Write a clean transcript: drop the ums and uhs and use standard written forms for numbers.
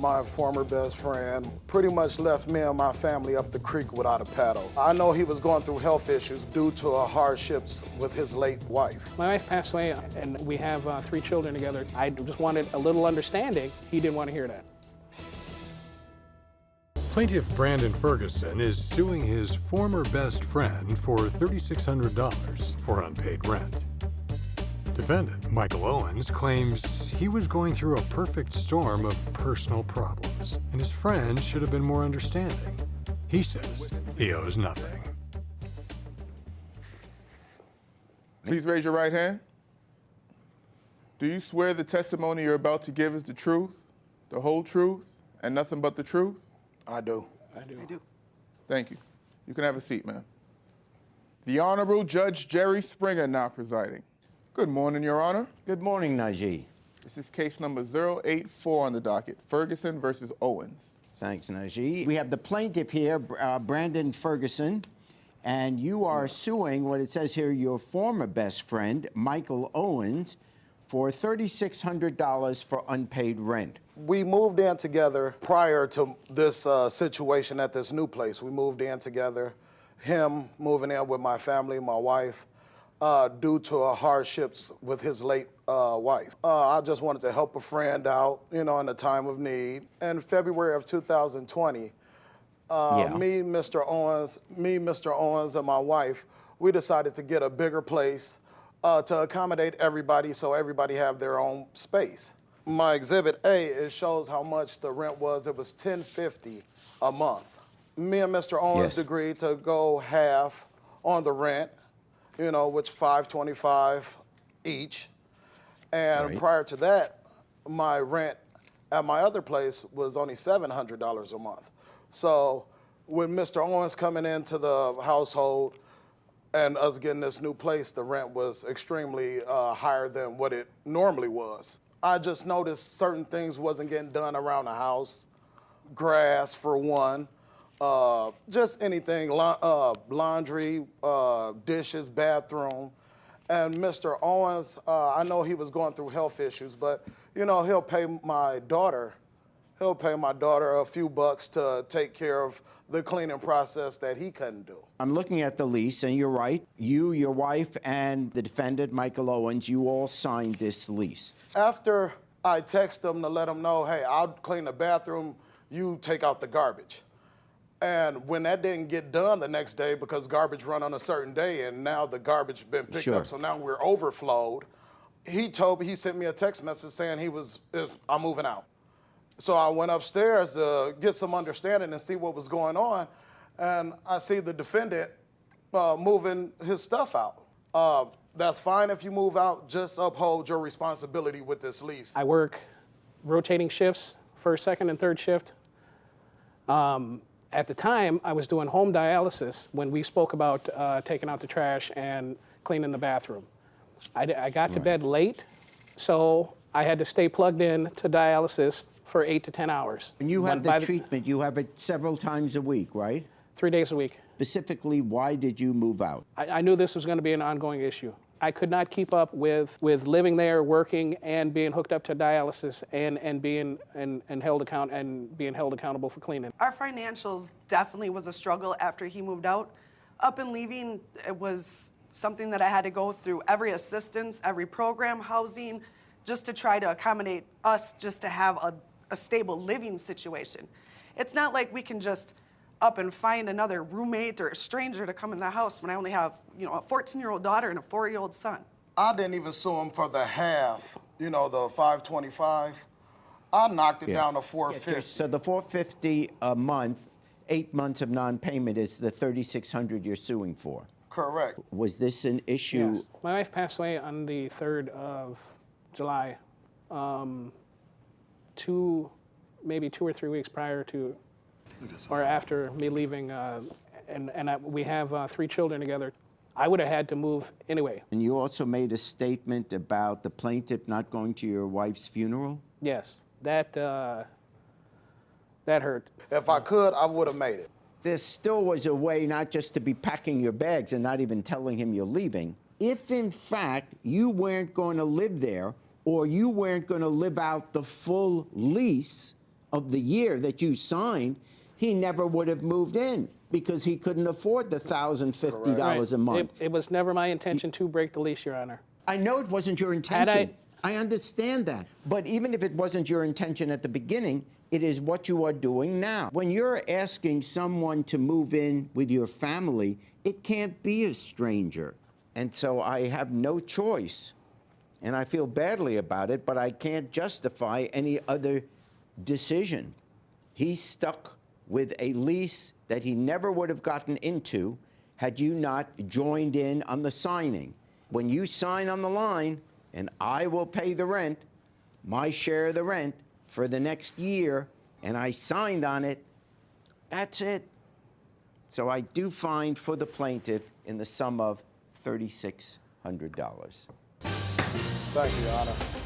my former best friend, pretty much left me and my family up the creek without a paddle. I know he was going through health issues due to hardships with his late wife. My wife passed away, and we have 3 children together. I just wanted a little understanding. He didn't want to hear that. Plaintiff Brandon Ferguson is suing his former best friend for $3,600 for unpaid rent. Defendant Michael Owens claims he was going through a perfect storm of personal problems, and his friend should have been more understanding. He says he owes nothing. Please raise your right hand. Do you swear the testimony you're about to give is the truth, the whole truth, and nothing but the truth? I do. I do. Thank you. You can have a seat, ma'am. The Honorable Judge Jerry Springer now presiding. Good morning, Your Honor. Good morning, Najee. This is case number 084 on the docket, Ferguson versus Owens. Thanks, Najee. We have the plaintiff here, Brandon Ferguson, and you are suing, what it says here, your former best friend, Michael Owens, for $3,600 for unpaid rent. We moved in together prior to this situation at this new place. We moved in together, him moving in with my family, my wife, due to hardships with his late wife. I just wanted to help a friend out, in a time of need. In February of 2020, me, Mr. Owens, and my wife, we decided to get a bigger place to accommodate everybody so everybody have their own space. My Exhibit A, it shows how much the rent was. It was $1,050 a month. Me and Mr. Owens agreed to go half on the rent, which $525 each. And prior to that, my rent at my other place was only $700 a month. So with Mr. Owens coming into the household and us getting this new place, the rent was extremely higher than what it normally was. I just noticed certain things wasn't getting done around the house. Grass, for one. Just anything, laundry, dishes, bathroom. And Mr. Owens, I know he was going through health issues, but he'll pay my daughter a few bucks to take care of the cleaning process that he couldn't do. I'm looking at the lease, and you're right. You, your wife, and the defendant, Michael Owens, you all signed this lease. After I text him to let him know, hey, I'll clean the bathroom, you take out the garbage. And when that didn't get done the next day, because garbage run on a certain day, and now the garbage been picked up, so now we're overflowed, he sent me a text message saying I'm moving out. So I went upstairs to get some understanding and see what was going on, and I see the defendant moving his stuff out. That's fine if you move out, just uphold your responsibility with this lease. I work rotating shifts, first, second, and third shift. At the time, I was doing home dialysis when we spoke about taking out the trash and cleaning the bathroom. I got to bed late, so I had to stay plugged in to dialysis for 8 to 10 hours. And you have the treatment, you have it several times a week, right? 3 days a week. Specifically, why did you move out? I knew this was going to be an ongoing issue. I could not keep up with living there, working, and being hooked up to dialysis and being held accountable for cleaning. Our financials definitely was a struggle after he moved out. Up and leaving, it was something that I had to go through every assistance, every program, housing, just to try to accommodate us just to have a stable living situation. It's not like we can just up and find another roommate or a stranger to come in the house when I only have, a 14-year-old daughter and a 4-year-old son. I didn't even sue him for the half, the $525. I knocked it down to $450. So the $450 a month, 8 months of non-payment is the $3,600 you're suing for. Correct. Was this an issue? Yes. My wife passed away on the 3rd of July, maybe 2 or 3 weeks prior to or after me leaving, we have 3 children together. I would have had to move anyway. And you also made a statement about the plaintiff not going to your wife's funeral? Yes, that hurt. If I could, I would have made it. There still was a way not just to be packing your bags and not even telling him you're leaving. If, in fact, you weren't going to live there or you weren't going to live out the full lease, of the year that you signed, he never would have moved in because he couldn't afford the $1,050 a month. It was never my intention to break the lease, Your Honor. I know it wasn't your intention. I understand that. But even if it wasn't your intention at the beginning, it is what you are doing now. When you're asking someone to move in with your family, it can't be a stranger. And so I have no choice. And I feel badly about it, but I can't justify any other decision. He's stuck with a lease that he never would have gotten into had you not joined in on the signing. When you sign on the line, and I will pay the rent, my share of the rent, for the next year, and I signed on it, that's it. So I do fine for the plaintiff in the sum of $3,600. Thank you, Your Honor.